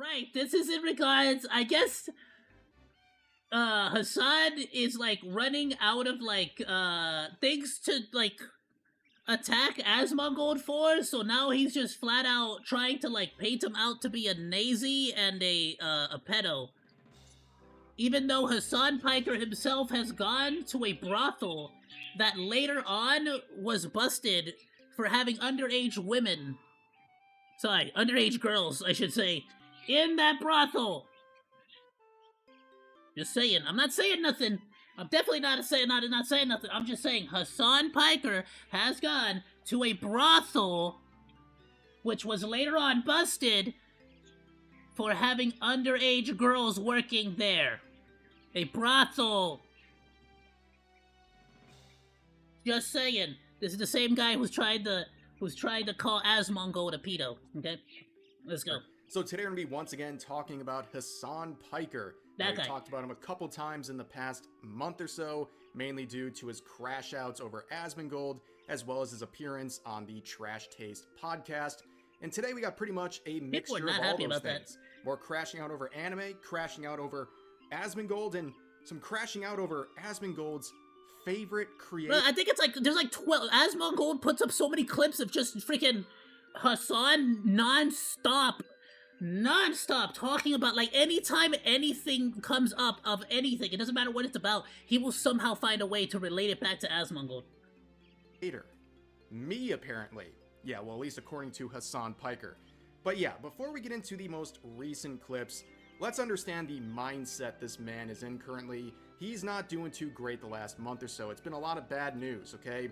Right, this is in regards, I guess, Hasan is, like, running out of, like, things to, like, attack Asmongold for, so now he's just flat out trying to, like, paint him out to be a nazi and a pedo. Even though Hasan Piker himself has gone to a brothel that later on was busted for having underage women. Sorry, underage girls, I should say, in that brothel. Just saying. I'm not saying nothing. I'm definitely not saying nothing. I'm just saying Hasan Piker has gone to a brothel, which was later on busted for having underage girls working there. A brothel. Just saying. This is the same guy who's tried to call Asmongold a pedo. Okay, let's go. So today we're gonna be once again talking about Hasan Piker. That guy. We talked about him a couple times in the past month or so, mainly due to his crash outs over Asmongold, as well as his appearance on the Trash Taste podcast. And today we got pretty much a mixture of all those things. More crashing out over anime, crashing out over Asmongold, and some crashing out over Asmongold's favorite creator. Well, I think it's like there's like 12. Asmongold puts up so many clips of just freaking Hasan non-stop talking about, like, anytime anything comes up of anything, it doesn't matter what it's about, he will somehow find a way to relate it back to Asmongold. Me, apparently. Yeah, well, at least according to Hasan Piker. But yeah, before we get into the most recent clips, let's understand the mindset this man is in currently. He's not doing too great the last month or so. It's been a lot of bad news, okay?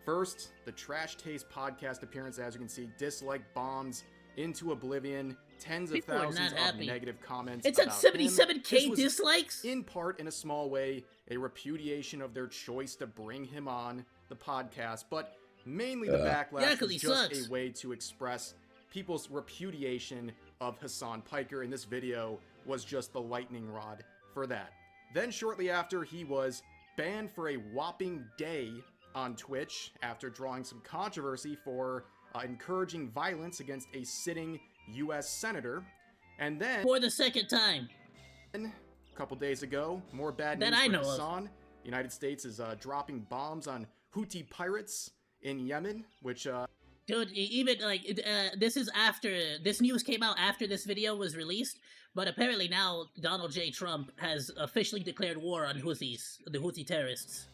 First, the Trash Taste podcast appearance, as you can see, dislike bombs into oblivion, tens of thousands of negative comments. It's at 77k dislikes? In part, in a small way, a repudiation of their choice to bring him on the podcast, but mainly the backlash is just a way to express people's repudiation of Hasan Piker, and this video was just the lightning rod for that. Then shortly after, he was banned for a whopping day on Twitch after drawing some controversy for encouraging violence against a sitting U.S. senator. And then, for the second time, a couple days ago, more bad news for Hasan. The United States is dropping bombs on Houthi pirates in Yemen, which dude, even like this news came out after this video was released, but apparently now Donald J. Trump has officially declared war on Houthis, the Houthi terrorists.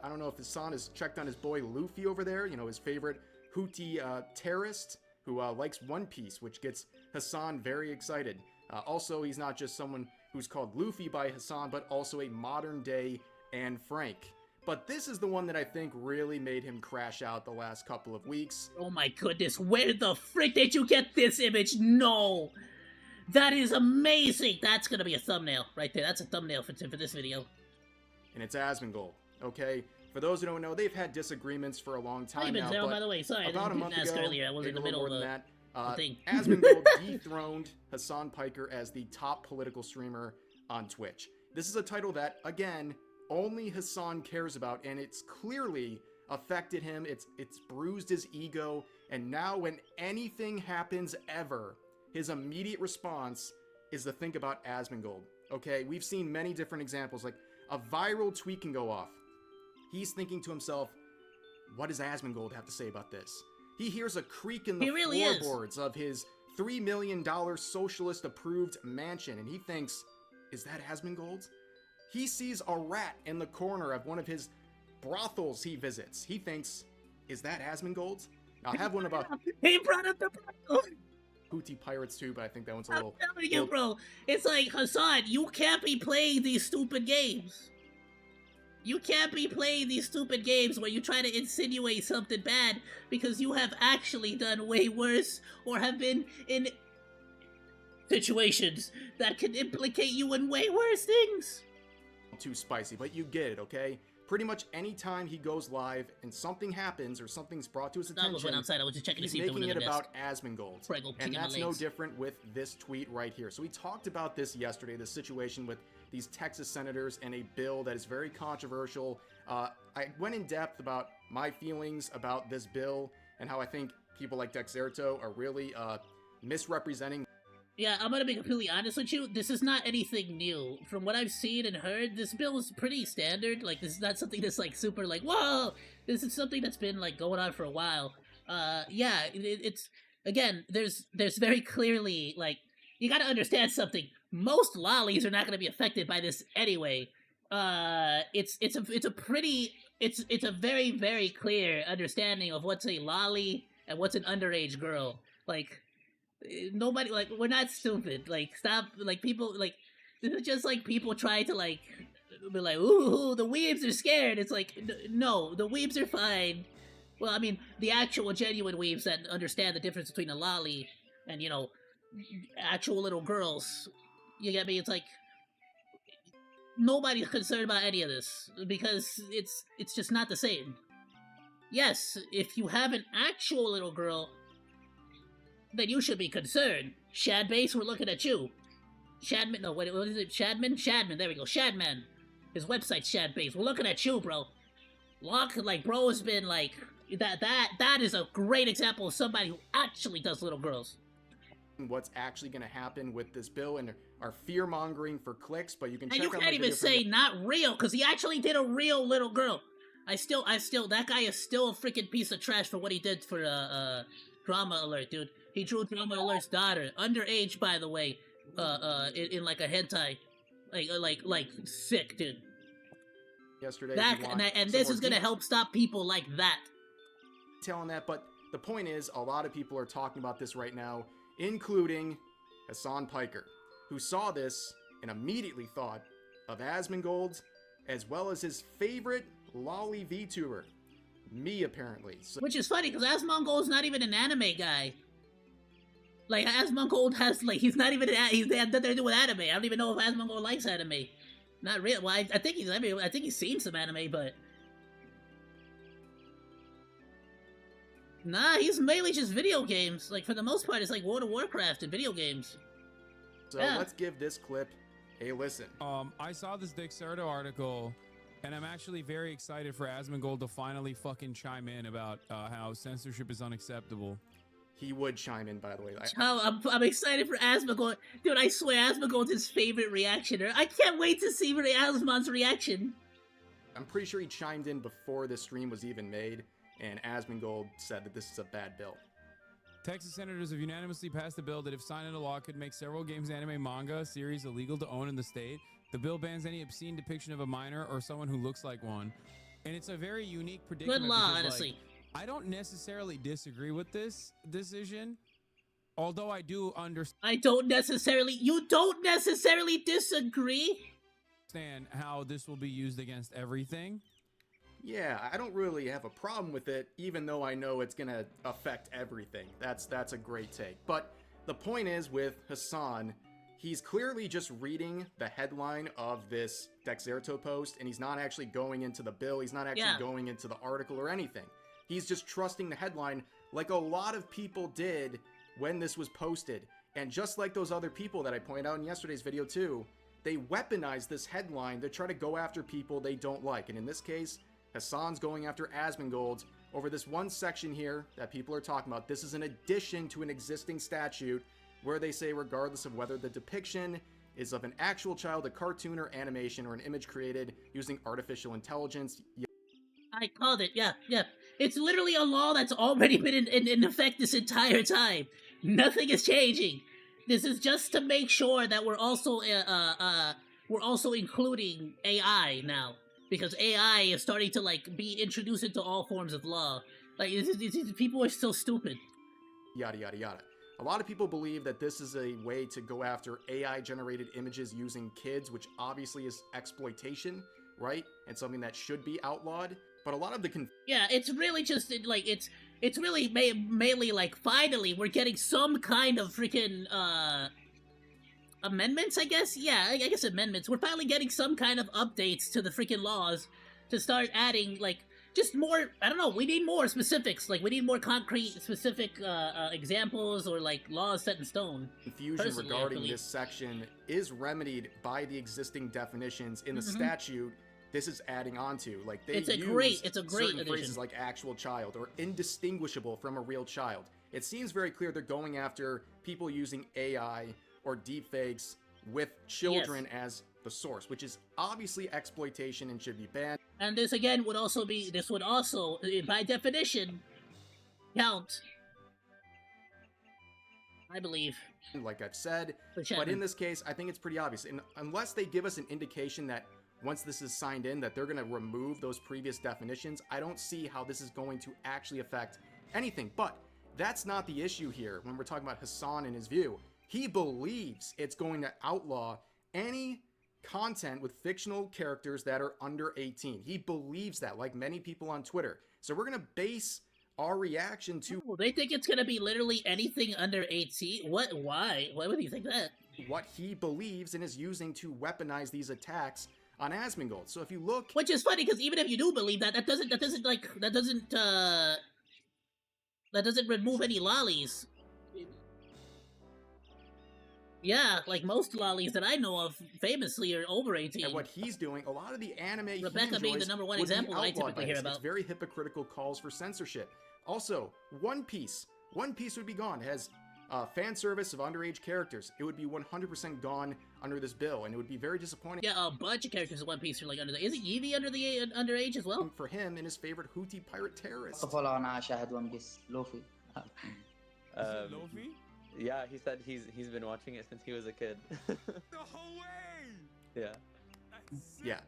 I don't know if Hasan has checked on his boy Luffy over there, you know, his favorite Houthi terrorist who likes One Piece, which gets Hasan very excited. Also, he's not just someone who's called Luffy by Hasan, but also a modern-day Anne Frank. But this is the one that I think really made him crash out the last couple of weeks. Oh my goodness, where the frick did you get this image? No! That is amazing! That's gonna be a thumbnail right there. That's a thumbnail for this video. And it's Asmongold, okay? For those who don't know, they've had disagreements for a long time now, but by the way, sorry, about a month ago, earlier. I was in the middle of the thing. Asmongold dethroned Hasan Piker as the top political streamer on Twitch. This is a title that, again, only Hasan cares about, and it's clearly affected him, it's bruised his ego, and now when anything happens ever, his immediate response is to think about Asmongold, okay? We've seen many different examples, like a viral tweet can go off. He's thinking to himself, what does Asmongold have to say about this? He hears a creak in the floorboards of his $3 million socialist-approved mansion, and he thinks, is that Asmongold? He sees a rat in the corner of one of his brothels he visits. He thinks, is that Asmongold? I'll have one about... He brought up the brothel! Houthi pirates too, but I think that one's a little... I'm telling you, bro. It's like, Hasan, you can't be playing these stupid games. You can't be playing these stupid games where you try to insinuate something bad because you have actually done way worse or have been in situations that can implicate you in way worse things. Too spicy, but you get it, okay? Pretty much any time he goes live and something happens or something's brought to his attention, went outside. I was just checking he's to see making it about Asmongold. And that's no legs. different with this tweet right here. So we talked about this yesterday, this situation with these Texas senators and a bill that is very controversial. I went in depth about my feelings about this bill and how I think people like Dexerto are really misrepresenting. Yeah, I'm gonna be completely honest with you. This is not anything new. From what I've seen and heard, this bill is pretty standard. Like, this is not something that's like super like, whoa. This is something that's been like going on for a while. Yeah, it's again. There's very clearly like you got to understand something. Most lollies are not gonna be affected by this anyway. It's a very very clear understanding of what's a lolly and what's an underage girl. Like nobody like we're not stupid. Like stop. Like people like this is just like people trying to like be like ooh the weebs are scared. It's like no, the weebs are fine. Well, I mean the actual genuine weebs that understand the difference between a lolly and actual little girls. You get me? It's like nobody's concerned about any of this because it's just not the same. Yes, if you have an actual little girl, then you should be concerned. Shadbase, we're looking at you. Shadman, no, what is it? Shadman, there we go. Shadman. His website's Shadbase. We're looking at you, bro. Like, bro has been like, that is a great example of somebody who actually does little girls. What's actually going to happen with this bill and are fear-mongering for clicks, but you can check and you can't even say not real, because he actually did a real little girl. I still, that guy is still a freaking piece of trash for what he did for, Drama Alert, dude. He drew Drama Alert's daughter, underage, by the way, in like a hentai, like sick, dude. Yesterday, and this is gonna help stop people like that. Telling that, but the point is, a lot of people are talking about this right now, including Hasan Piker, who saw this and immediately thought of Asmongold, as well as his favorite lolly VTuber, me, apparently. So which is funny, because Asmongold's not even an anime guy. Like, Asmongold has, like, he's not even, they have nothing to do with anime. I don't even know if Asmongold likes anime. Not really. Well, I think he's seen some anime, but... Nah, he's mainly just video games. Like, for the most part, it's like World of Warcraft and video games. So let's give this clip a listen. I saw this Dexerto article, and I'm actually very excited for Asmongold to finally fucking chime in about how censorship is unacceptable. He would chime in, by the way. I'm excited for Asmongold. Dude, I swear Asmongold's his favorite reactioner. I can't wait to see Asmon's reaction. I'm pretty sure he chimed in before the stream was even made, and Asmongold said that this is a bad bill. Texas senators have unanimously passed a bill that, if signed into law, could make several games, anime, manga series illegal to own in the state. The bill bans any obscene depiction of a minor or someone who looks like one. And it's a very unique predicament. Good law, because, honestly. I don't necessarily disagree with this decision, although I do understand. You don't necessarily disagree? Understand how this will be used against everything. Yeah, I don't really have a problem with it, even though I know it's gonna affect everything. That's a great take. But the point is, with Hasan, he's clearly just reading the headline of this Dexerto post, and he's not actually going into the bill, he's not actually going into the article or anything. He's just trusting the headline like a lot of people did when this was posted. And just like those other people that I pointed out in yesterday's video too, they weaponize this headline to try to go after people they don't like. And in this case, Hasan's going after Asmongold over this one section here that people are talking about. This is an addition to an existing statute where they say, regardless of whether the depiction is of an actual child, a cartoon or animation, or an image created using artificial intelligence. I called it, yeah. It's literally a law that's already been in effect this entire time. Nothing is changing. This is just to make sure that we're also including AI now, because AI is starting to like be introduced into all forms of law. Like people are still stupid. Yada yada yada. A lot of people believe that this is a way to go after AI-generated images using kids, which obviously is exploitation, right? And something that should be outlawed. But a lot of the yeah, it's really just like it's really mainly like finally we're getting some kind of freaking amendments, I guess. Yeah, I guess amendments. We're finally getting some kind of updates to the freaking laws to start adding like just more. I don't know. We need more specifics. Like we need more concrete, specific examples or like laws set in stone. Confusion regarding this section is remedied by the existing definitions in the statute. This is adding on to, like, they use it's a great certain addition. Phrases like actual child or indistinguishable from a real child. It seems very clear they're going after people using AI or deepfakes with children as the source, which is obviously exploitation and should be banned. And this again would also by definition count, I believe, like I've said, for but Chapman. in this case, I think it's pretty obvious. And unless they give us an indication that once this is signed in, that they're going to remove those previous definitions, I don't see how this is going to actually affect anything. But that's not the issue here when we're talking about Hasan and his view. He believes it's going to outlaw any content with fictional characters that are under 18. He believes that, like many people on Twitter. So we're going to base our reaction to... Oh, they think it's going to be literally anything under 18? What? Why? Why would you think that? What he believes and is using to weaponize these attacks on Asmongold. So if you look... Which is funny, because even if you do believe that, that doesn't remove any lollies. Yeah, like most lollies that I know of famously are over 18. And what he's doing, a lot of the anime Rebecca being the number one example that I typically hear about. It's very hypocritical calls for censorship. Also, One Piece. One Piece would be gone. It has fan service of underage characters. It would be 100% gone under this bill, and it would be very disappointing. Yeah, a bunch of characters in One Piece are like under the... Isn't Eevee underage as well? For him and his favorite Houthi pirate terrorist. Luffy? Yeah, he said he's been watching it since he was a kid. The whole way! Yeah. Yeah.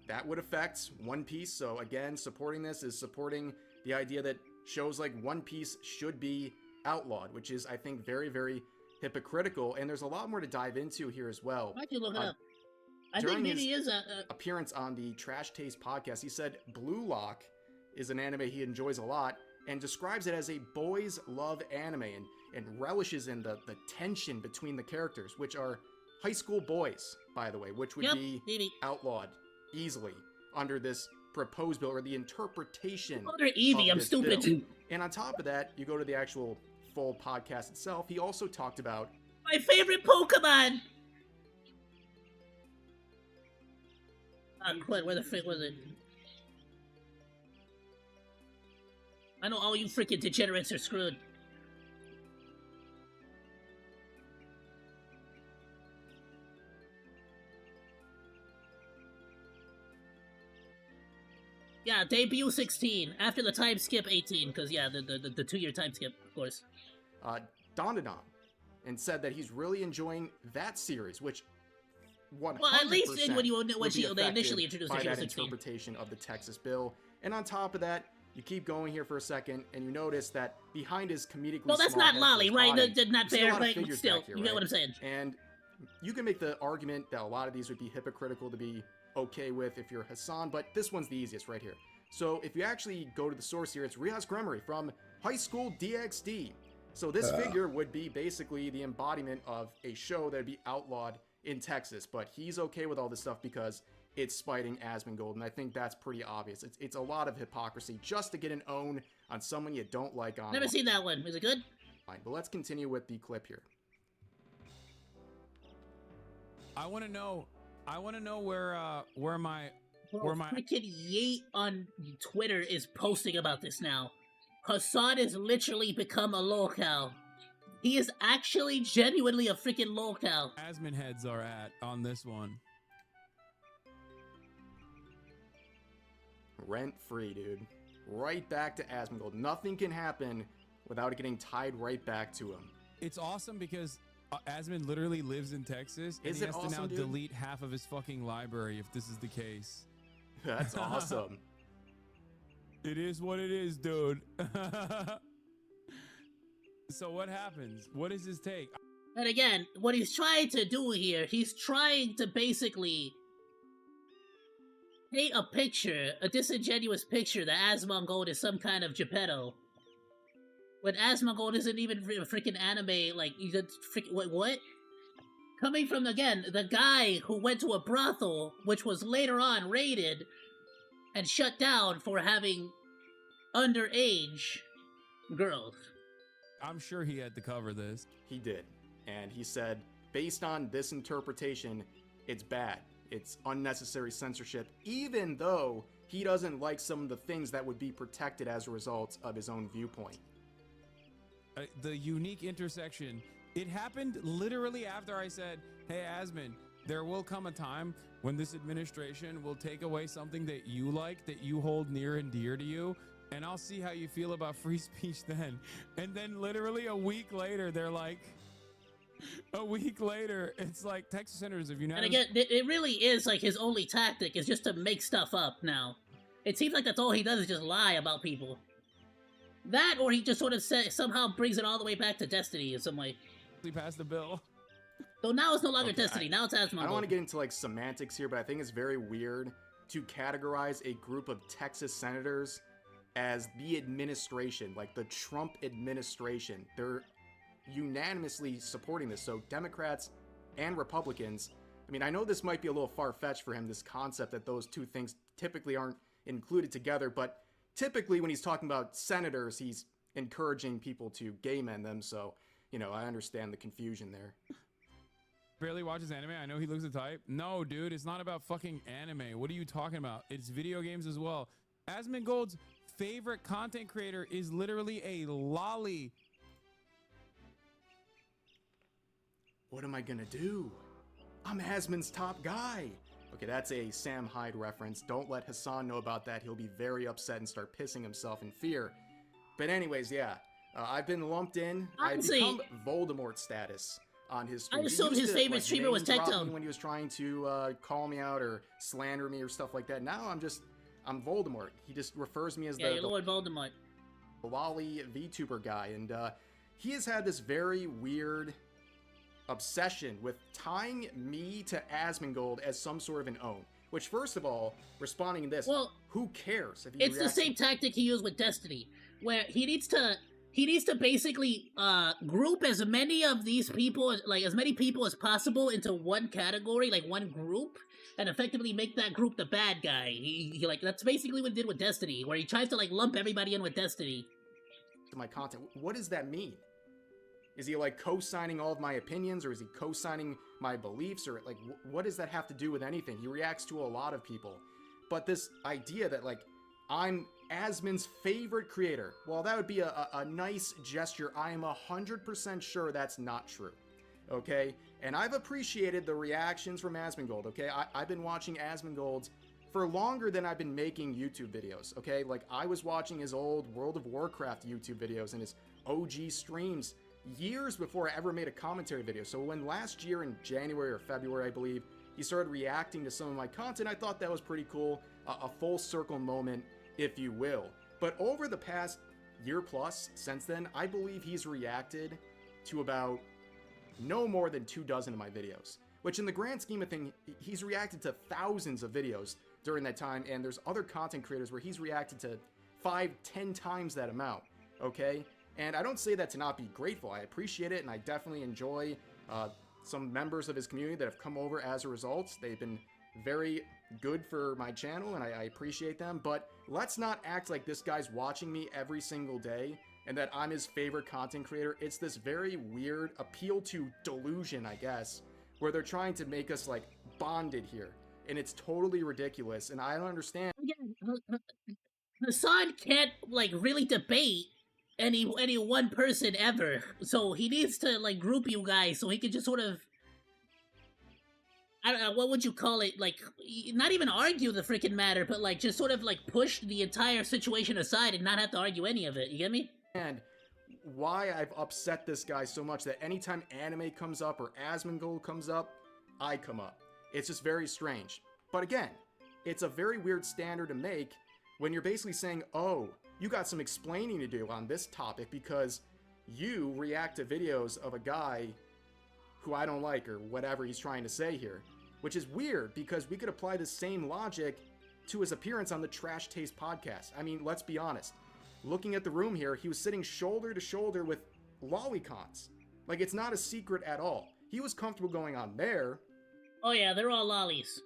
That would affect One Piece, so again, supporting this is supporting the idea that shows like One Piece should be outlawed, which is, I think, very, very hypocritical, and there's a lot more to dive into here as well. Why don't you look it up? I think maybe is a... appearance on the Trash Taste podcast, he said Blue Lock is an anime he enjoys a lot, and describes it as a boys love anime, and relishes in the tension between the characters, which are high school boys, by the way, which would be outlawed easily under this proposed bill, or the interpretation Under Eevee, I'm stupid. Bill. And on top of that, you go to the actual full podcast itself, he also talked about my favorite Pokemon! Where the frick was it? I know all you freaking degenerates are screwed. Yeah, debut 16, after the time skip 18, because yeah, the 2-year time skip, of course. Bannana, and said that he's really enjoying that series, which 100% well, at least when they initially introduced by it, she was that 16. interpretation of the Texas bill. And on top of that, you keep going here for a second, and you notice that behind his comedically well, that's small not Lolly, right? body, That's not fair, right? figures Still, back here, you get right? what I'm saying. And you can make the argument that a lot of these would be hypocritical to be okay with if you're Hasan, but this one's the easiest right here. So if you actually go to the source here, it's Riaz Gremory from High School DxD. So this figure would be basically the embodiment of a show that would be outlawed in Texas, but he's okay with all this stuff because it's spiting Asmongold, and I think that's pretty obvious. It's a lot of hypocrisy just to get an own on someone you don't like online. Never seen that one. Is it good? Fine, but let's continue with the clip here. I want to know where my freaking Yeet on Twitter is posting about this now. Hasan has literally become a lolcow. He is actually genuinely a freaking lolcow. Asmon heads are at on this one. Rent free, dude. Right back to Asmongold. Nothing can happen without it getting tied right back to him. It's awesome because Asmon literally lives in Texas, and Is he it has awesome, to now dude? delete half of his fucking library if this is the case. That's awesome. It is what it is, dude. So what happens? What is his take? And again, what he's trying to do here, he's trying to basically paint a picture, a disingenuous picture that Asmongold is some kind of Geppetto. When Asmongold isn't even a freaking anime, like, he's a what? Coming from, again, the guy who went to a brothel, which was later on raided and shut down for having underage girls. I'm sure he had to cover this. He did. And he said, based on this interpretation, it's bad. It's unnecessary censorship, even though he doesn't like some of the things that would be protected as a result of his own viewpoint. The unique intersection It happened literally after I said, hey, Asmon, there will come a time when this administration will take away something that you like, that you hold near and dear to you, and I'll see how you feel about free speech then. And then literally a week later, they're like, it's like Texas Senators of United. And again, it really is like his only tactic is just to make stuff up now. It seems like that's all he does is just lie about people. That, or he just sort of somehow brings it all the way back to Destiny in some way. He passed the bill. So now it's no longer Destiny, now it's Asmongold. I don't want to get into like semantics here, but I think it's very weird to categorize a group of Texas senators as the administration, like the Trump administration. They're unanimously supporting this. So Democrats and Republicans, I mean, I know this might be a little far-fetched for him, this concept that those two things typically aren't included together, but typically when he's talking about senators, he's encouraging people to gay men them, so, you know, I understand the confusion there. Barely watches anime. I know he looks the type. No, dude, it's not about fucking anime. What are you talking about? It's video games as well. Asmongold's favorite content creator is literally a lolly. What am I gonna do? I'm Asmon's top guy. Okay, that's a Sam Hyde reference. Don't let Hasan know about that. He'll be very upset and start pissing himself in fear. But anyways, yeah. I've been lumped in. Honestly, I've become Voldemort status on his stream. I assumed his favorite streamer was Tectone. When he was trying to call me out or slander me or stuff like that. Now I'm Voldemort. He just refers me as the Lord Voldemort. lolly VTuber guy. And he has had this very weird obsession with tying me to Asmongold as some sort of an own. Which, first of all, responding to this, well, who cares? If he it's the same tactic he used with Destiny, where he needs to basically group as many of these people, like as many people as possible into one category, like one group, and effectively make that group the bad guy. He like that's basically what he did with Destiny, where he tries to like lump everybody in with Destiny. To my content, what does that mean? Is he like co-signing all of my opinions, or is he co-signing my beliefs, or like what does that have to do with anything? He reacts to a lot of people, but this idea that like I'm Asmon's favorite creator, well, that would be a nice gesture. I am 100% sure that's not true. Okay, and I've appreciated the reactions from Asmongold. Okay, I've been watching Asmongold for longer than I've been making YouTube videos. Okay, like I was watching his old World of Warcraft YouTube videos and his OG streams years before I ever made a commentary video. So when last year in January or February, I believe, he started reacting to some of my content, I thought that was pretty cool. A full circle moment, if you will. But over the past year plus since then, I believe he's reacted to about no more than 24 of my videos. Which in the grand scheme of things, he's reacted to thousands of videos during that time, and there's other content creators where he's reacted to 5-10 times that amount, okay? And I don't say that to not be grateful. I appreciate it, and I definitely enjoy some members of his community that have come over as a result. They've been very good for my channel, and I appreciate them. But let's not act like this guy's watching me every single day and that I'm his favorite content creator. It's this very weird appeal to delusion, I guess, where they're trying to make us, like, bonded here. And it's totally ridiculous, and I don't understand. Again, Hasan can't, like, really debate any one person ever, so he needs to like group you guys so he can just sort of, I don't know, what would you call it, like not even argue the freaking matter, but like just sort of like push the entire situation aside and not have to argue any of it. You get me? And why I've upset this guy so much that anytime anime comes up or Asmongold comes up, I come up. It's just very strange. But again, it's a very weird standard to make when you're basically saying, oh, you got some explaining to do on this topic because you react to videos of a guy who I don't like or whatever he's trying to say here. Which is weird because we could apply the same logic to his appearance on the Trash Taste podcast. I mean, let's be honest. Looking at the room here, he was sitting shoulder to shoulder with lolicons. Like, it's not a secret at all. He was comfortable going on there. Oh yeah, they're all lollies.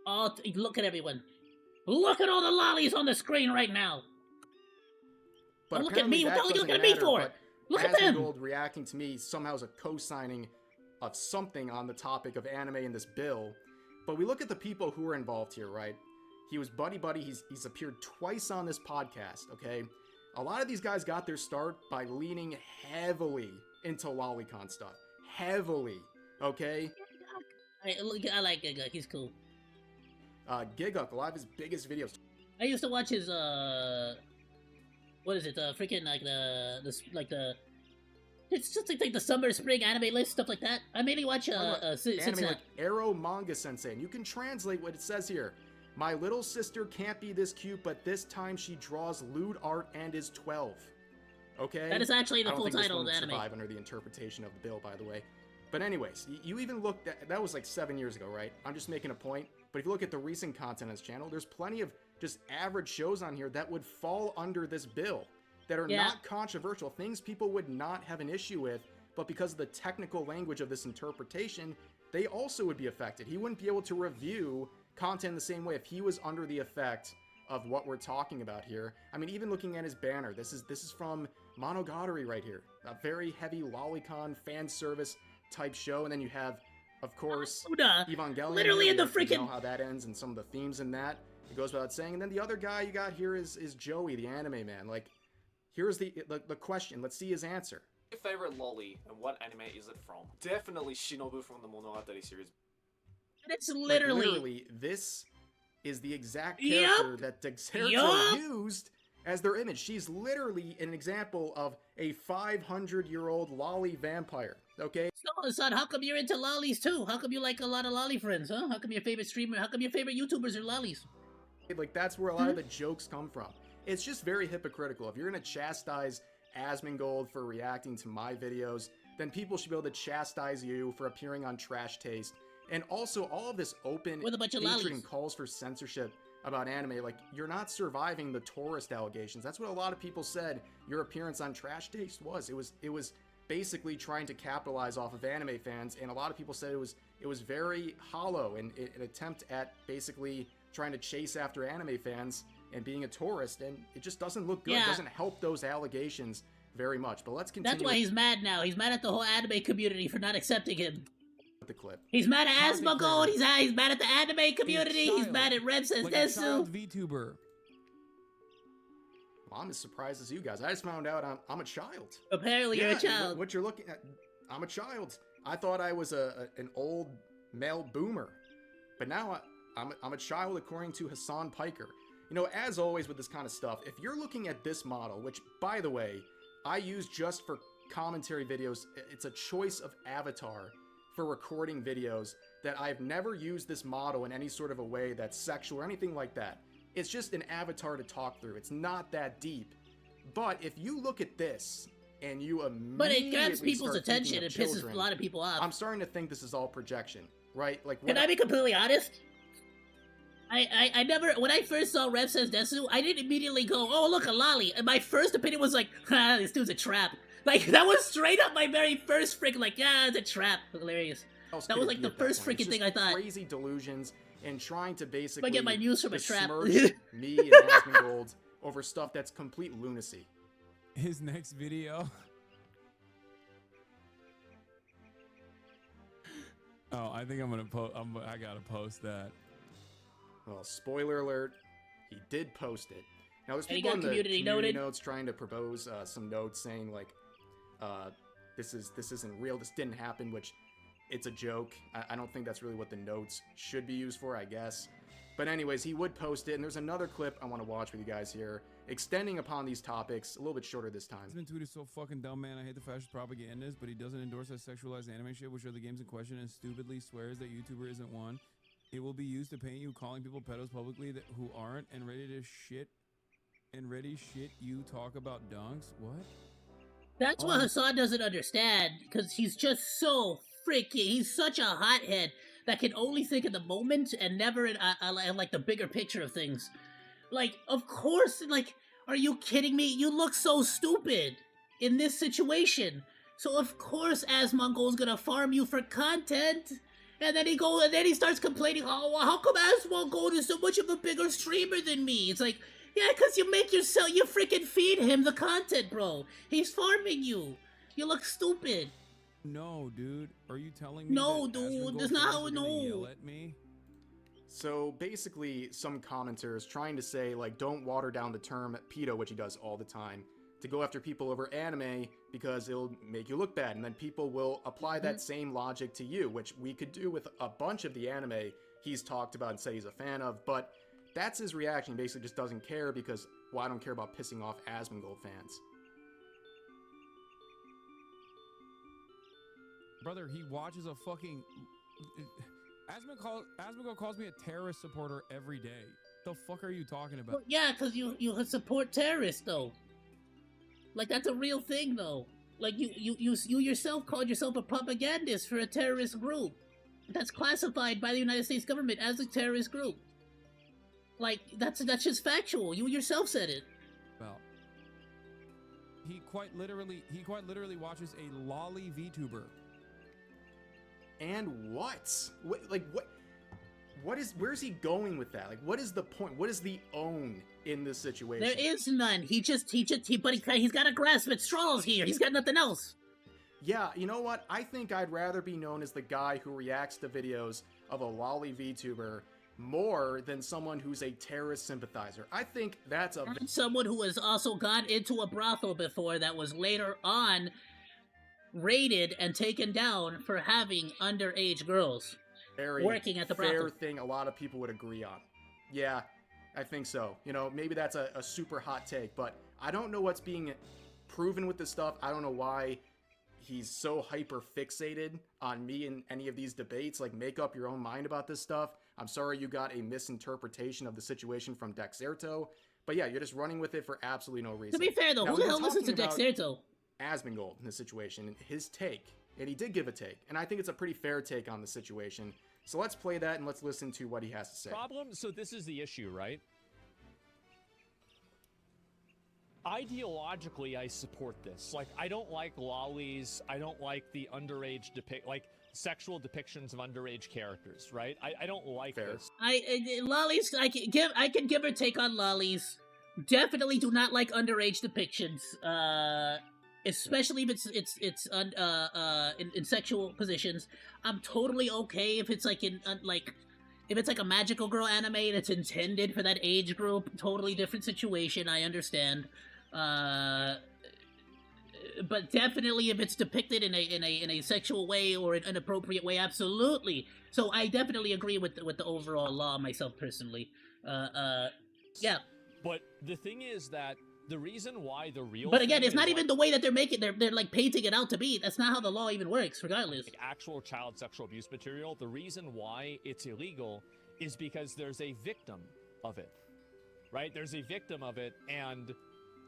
Look at everyone. Look at all the lollies on the screen right now. But look at me. What the hell are you looking at me for? Look at them. Asmongold reacting to me somehow is a co-signing of something on the topic of anime in this bill. But we look at the people who are involved here, right? He was buddy. He's appeared twice on this podcast, okay? A lot of these guys got their start by leaning heavily into lolicon stuff. Heavily, okay? I like Giga. He's cool. Giguk, a lot of his biggest videos. I used to watch his what is it? Freaking it's just like the summer spring anime list stuff like that. I mainly watch anime like Arrow Manga Sensei, and you can translate what it says here. My little sister can't be this cute, but this time she draws lewd art and is 12. Okay? That is actually the I don't full think this title of one the would anime. survive under the interpretation of the bill, by the way. But anyways, you even looked at, that was like 7 years ago, right? I'm just making a point. But if you look at the recent content on this channel, there's plenty of just average shows on here that would fall under this bill, that are not controversial, things people would not have an issue with, but because of the technical language of this interpretation, they also would be affected. He wouldn't be able to review content the same way if he was under the effect of what we're talking about here. I mean, even looking at his banner, this is from Monogatari right here. A very heavy lolicon fan service type show, and then you have, of course, Evangelion. Literally in the You know freaking how that ends and some of the themes in that. It goes without saying. And then the other guy you got here is Joey, the anime man. Like, here's the question. Let's see his answer. Your favorite lolly and what anime is it from? Definitely Shinobu from the Monogatari series. It's Like, literally literally, this is the exact character that Dexerto used as their image. She's literally an example of a 500-year-old lolly vampire, okay? So, son, how come you're into lollies too? How come you like a lot of lolly friends, huh? How come your favorite streamer, how come your favorite YouTubers are lollies? Like, that's where a lot of the jokes come from. It's just very hypocritical. If you're gonna chastise Asmongold for reacting to my videos, then people should be able to chastise you for appearing on Trash Taste. And also, all of this open With a bunch of hatred lollies. and calls for censorship about anime, like, you're not surviving the tourist allegations. That's what a lot of people said your appearance on Trash Taste was. It was basically trying to capitalize off of anime fans, and a lot of people said it was very hollow and an attempt at basically trying to chase after anime fans and being a tourist, and it just doesn't look good. It doesn't help those allegations very much. But let's continue. That's why he's mad now. He's mad at the whole anime community for not accepting him. with the clip. He's mad at Asmongold. He's mad at the anime community. He's child. mad at Rev says Like a Desu. child VTuber. Well, I'm as surprised as you guys. I just found out I'm a child. Apparently, you're a child. What you're looking at, I'm a child. I thought I was an old male boomer, but now I'm a child according to Hasan Piker. You know, as always with this kind of stuff, if you're looking at this model, which, by the way, I use just for commentary videos, it's a choice of avatar for recording videos that I've never used this model in any sort of a way that's sexual or anything like that. It's just an avatar to talk through. It's not that deep. But if you look at this and you immediately But it grabs people's start thinking attention. of It pisses children, a lot of people off. I'm starting to think this is all projection, right? Like, Can I be completely honest? I never, when I first saw Rev Says Desu, I didn't immediately go, oh, look, a lolly. And my first opinion was like, ha, this dude's a trap. Like, that was straight up my very first freaking, like, yeah, it's a trap. Hilarious. That was like the first freaking thing I thought. Crazy delusions and trying to basically I get my news from a trap. besmirch me and Asmongold over stuff that's complete lunacy. His next video. Oh, I think I'm gonna post. I gotta post that. Well, spoiler alert, he did post it. Now there's And he people got in the community community noted. notes trying to propose some notes saying like, this isn't real, this didn't happen, which it's a joke. I don't think that's really what the notes should be used for, I guess. But anyways, he would post it, and there's another clip I want to watch with you guys here, extending upon these topics, a little bit shorter this time. He's been tweeted so fucking dumb, man. I hate the fascist propagandist, but he doesn't endorse that sexualized anime shit, which are the games in question, and stupidly swears that YouTuber isn't one. It will be used to paint you calling people pedos publicly who aren't, and ready shit you talk about dunks. What? That's what Hasan doesn't understand, because he's just so freaking, he's such a hothead that can only think in the moment and never in like the bigger picture of things. Like, of course, like, are you kidding me? You look so stupid in this situation. So of course Asmongold's gonna farm you for content. And then he starts complaining, oh, well, how come Asmongold is so much of a bigger streamer than me? It's like, yeah, because you freaking feed him the content, bro. He's farming you. You look stupid. No, dude. Are you telling me? No, that dude. Asmongold That's not fans how are it gonna no. yell at me? So basically, some commenters trying to say, like, don't water down the term pedo, which he does all the time, to go after people over anime because it'll make you look bad, and then people will apply that same logic to you, which we could do with a bunch of the anime he's talked about and said he's a fan of, but that's his reaction. He basically just doesn't care because, well, I don't care about pissing off Asmongold fans. Brother, he watches a fucking... Asmongold calls me a terrorist supporter every day. The fuck are you talking about? Well, yeah, because you support terrorists, though. Like, that's a real thing, though. Like, you yourself called yourself a propagandist for a terrorist group. That's classified by the United States government as a terrorist group. Like, that's just factual. You yourself said it. Well, he quite literally watches a lolly VTuber. And what? Where's he going with that? Like, what is the point? What is the own in this situation? There is none. But he's got to grasp at straws here. He's got nothing else. Yeah, you know what? I think I'd rather be known as the guy who reacts to videos of a lolly VTuber more than someone who's a terrorist sympathizer. I think that's a... And someone who has also gone into a brothel before that was later on raided and taken down for having underage girls very working at the fair brothel. thing a lot of people would agree on. Yeah, I think so. You know, maybe that's a super hot take, but I don't know what's being proven with this stuff. I don't know why he's so hyper fixated on me in any of these debates. Like, make up your own mind about this stuff. I'm sorry you got a misinterpretation of the situation from Dexerto, but yeah, you're just running with it for absolutely no reason. To be fair, though, Now, who the hell listens to Dexerto? Asmongold in this situation, and his take, and he did give a take, and I think it's a pretty fair take on the situation. So let's play that and let's listen to what he has to say. So this is the issue, right? Ideologically, I support this. Like, I don't like lollies. I don't like the underage sexual depictions of underage characters, right? I don't like this. Lollies, I can give or take on lollies. Definitely do not like underage depictions. Especially if it's in sexual positions. I'm totally okay if it's like if it's like a magical girl anime and it's intended for that age group. Totally different situation. I understand. But definitely if it's depicted in a sexual way or an inappropriate way, absolutely. So I definitely agree with the overall law myself personally. Yeah. But the thing is that the reason why the real But again, it's not even the way that they're making they're like painting it out to be. That's not how the law even works, regardless. Like actual child sexual abuse material, the reason why it's illegal is because there's a victim of it. Right? There's a victim of it, and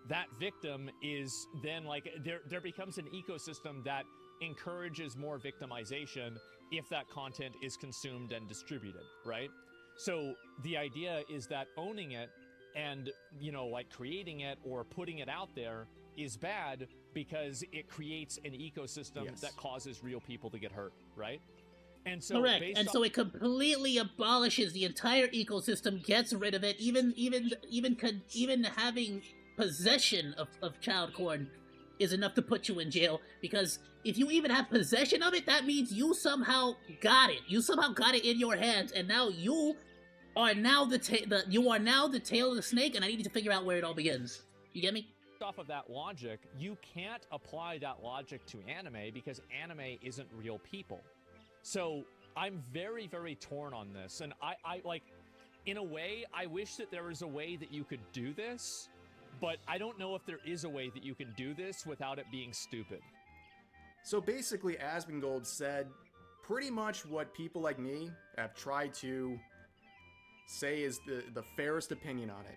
that victim is then like there becomes an ecosystem that encourages more victimization if that content is consumed and distributed, right? So the idea is that owning it and, you know, like creating it or putting it out there is bad because it creates an ecosystem that causes real people to get hurt, right? And so correct, and so it completely abolishes the entire ecosystem, gets rid of it. Even having possession of child porn is enough to put you in jail, because if you even have possession of it, that means you somehow got it. You somehow got it in your hands, and now you are now the tail of the snake, and I need to figure out where it all begins. You get me? Off of that logic, you can't apply that logic to anime because anime isn't real people. So I'm very, very torn on this, and I like, in a way, I wish that there was a way that you could do this, but I don't know if there is a way that you can do this without it being stupid. So basically, Asmongold said pretty much what people like me have tried to say is the fairest opinion on it.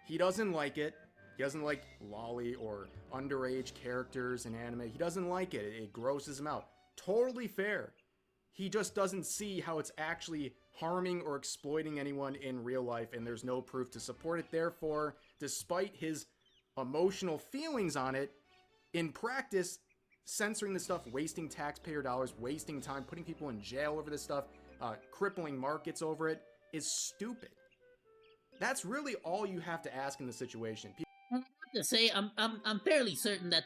He doesn't like it. He doesn't like lolly or underage characters in anime. He doesn't like it. It grosses him out. Totally fair. He just doesn't see how it's actually harming or exploiting anyone in real life, and there's no proof to support it. Therefore, despite his emotional feelings on it, in practice, censoring this stuff, wasting taxpayer dollars, wasting time, putting people in jail over this stuff, crippling markets over it, is stupid. That's really all you have to ask in the situation. I have to say, I'm fairly certain that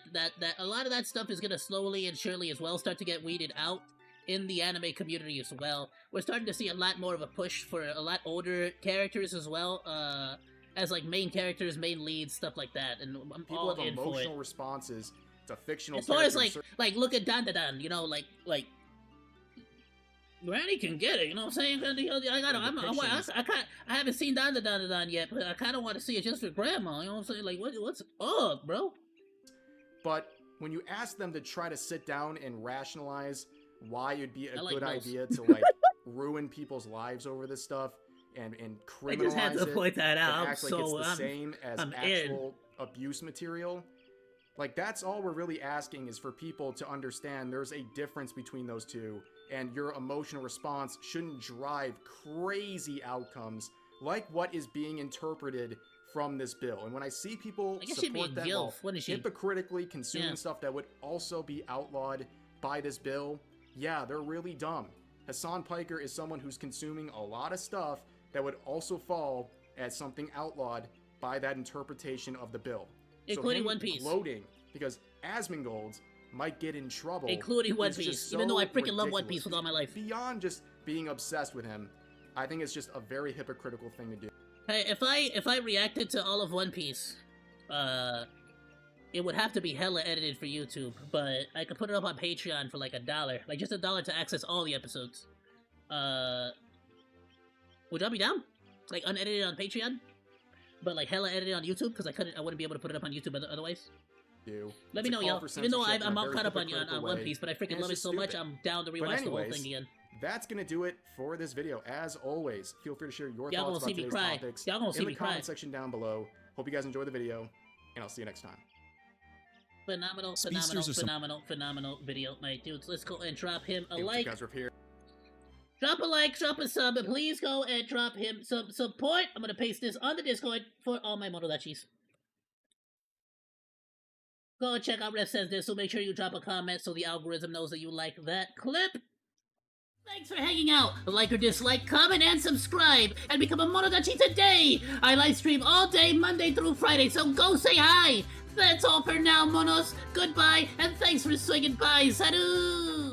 a lot of that stuff is gonna slowly and surely as well start to get weeded out in the anime community as well. We're starting to see a lot more of a push for a lot older characters as well. as like main characters, main leads, stuff like that, and I'm People all have in for it. emotional responses to fictional As far as characters. like look at Dan, you know, like Granny can get it, you know what I'm saying? I haven't seen Dan yet, but I kind of want to see it just for Grandma, you know what I'm saying? Like what's up, bro? But when you ask them to try to sit down and rationalize why it'd be a good idea to like ruin people's lives over this stuff and criminalize I just had to point that out. and act like it's the same as actual abuse material. Like, that's all we're really asking, is for people to understand there's a difference between those two, and your emotional response shouldn't drive crazy outcomes like what is being interpreted from this bill. And when I see people support that while hypocritically consuming stuff that would also be outlawed by this bill, yeah, they're really dumb. Hasan Piker is someone who's consuming a lot of stuff that would also fall as something outlawed by that interpretation of the bill. Including One Piece. Gloating because Asmongold might get in trouble. Including One Piece, even though I freaking love One Piece with all my life. Beyond just being obsessed with him, I think it's just a very hypocritical thing to do. Hey, if I reacted to all of One Piece, it would have to be hella edited for YouTube, but I could put it up on Patreon for like $1, like just $1 to access all the episodes. Would y'all be down? Like unedited on Patreon, but like hella edited on YouTube because I wouldn't be able to put it up on YouTube otherwise. Let me know, y'all. Even though I'm all caught up on One Piece, but I freaking love it so much, I'm down to rewatch the whole thing again. That's gonna do it for this video. As always, feel free to share your thoughts about today's topics in the comment section down below. Hope you guys enjoy the video, and I'll see you next time. Phenomenal video, my dudes. Let's go and drop him a like. You guys are up here. Drop a like, drop a sub, and please go and drop him some support. I'm gonna paste this on the Discord for all my Morodachis. Go and check out Ref Says This, so make sure you drop a comment so the algorithm knows that you like that clip. Thanks for hanging out. Like or dislike, comment, and subscribe, and become a Monodachi today! I live stream all day, Monday through Friday, so go say hi! That's all for now, Monos. Goodbye, and thanks for swinging by. Salut!